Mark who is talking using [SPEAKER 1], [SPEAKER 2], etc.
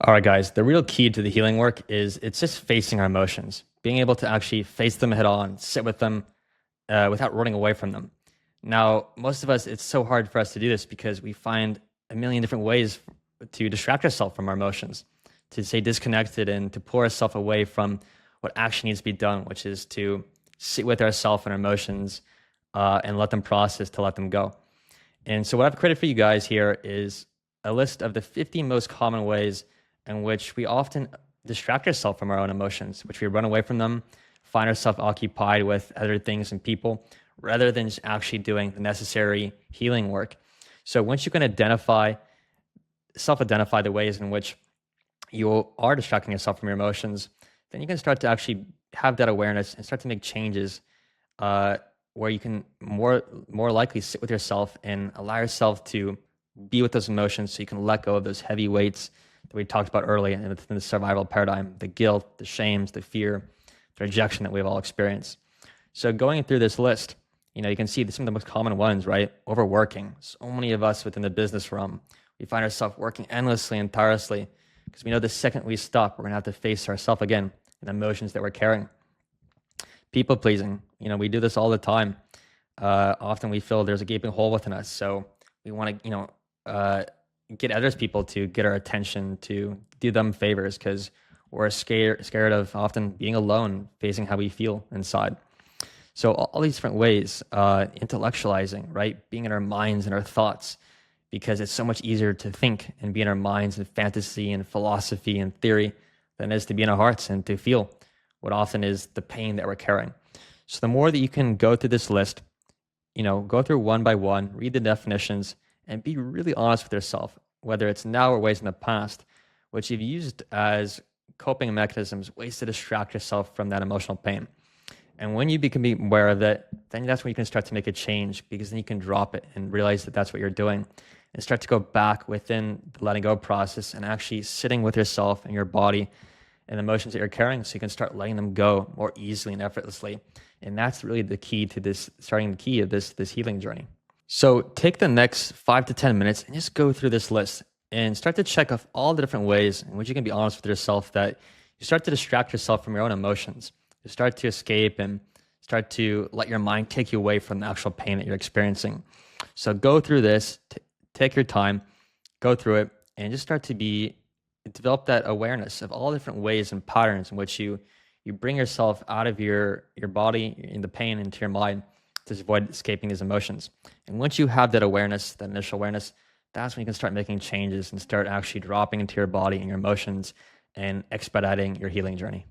[SPEAKER 1] All right, guys, the real key to the healing work is it's just facing our emotions, being able to actually face them head on, sit with them without running away from them. Now, most of us, it's so hard for us to do this because we find a million different ways to distract ourselves from our emotions, to stay disconnected and to pull ourselves away from what actually needs to be done, which is to sit with ourselves and our emotions and let them process, to let them go. And so, what I've created for you guys here is a list of the 50 most common ways in which we often distract ourselves from our own emotions, which we run away from them, find ourselves occupied with other things and people, rather than just actually doing the necessary healing work. So once you can self-identify the ways in which you are distracting yourself from your emotions, then you can start to actually have that awareness and start to make changes where you can more likely sit with yourself and allow yourself to be with those emotions so you can let go of those heavy weights that we talked about earlier in the survival paradigm, the guilt, the shames, the fear, the rejection that we've all experienced. So going through this list, you can see some of the most common ones, right? Overworking. So many of us within the business realm, we find ourselves working endlessly and tirelessly because we know the second we stop, we're going to have to face ourselves again and emotions that we're carrying. People pleasing. We do this all the time. Often we feel there's a gaping hole within us. So we want to, get others people to get our attention, to do them favors because we're scared of often being alone, facing how we feel inside. So all these different ways, intellectualizing, right? Being in our minds and our thoughts, because it's so much easier to think and be in our minds and fantasy and philosophy and theory than it is to be in our hearts and to feel what often is the pain that we're carrying. So the more that you can go through this list, go through one by one, read the definitions, and be really honest with yourself, whether it's now or ways in the past, which you've used as coping mechanisms, ways to distract yourself from that emotional pain. And when you become aware of it, then that's when you can start to make a change, because then you can drop it and realize that that's what you're doing and start to go back within the letting go process and actually sitting with yourself and your body and the emotions that you're carrying so you can start letting them go more easily and effortlessly. And that's really the key to this, starting the key of this healing journey. So take the next 5 to 10 minutes and just go through this list and start to check off all the different ways in which you can be honest with yourself that you start to distract yourself from your own emotions. You start to escape and start to let your mind take you away from the actual pain that you're experiencing. So go through this, take your time, go through it, and just start to develop that awareness of all different ways and patterns in which you bring yourself out of your body in the pain into your mind to avoid escaping these emotions. And once you have that awareness, that initial awareness, that's when you can start making changes and start actually dropping into your body and your emotions and expediting your healing journey.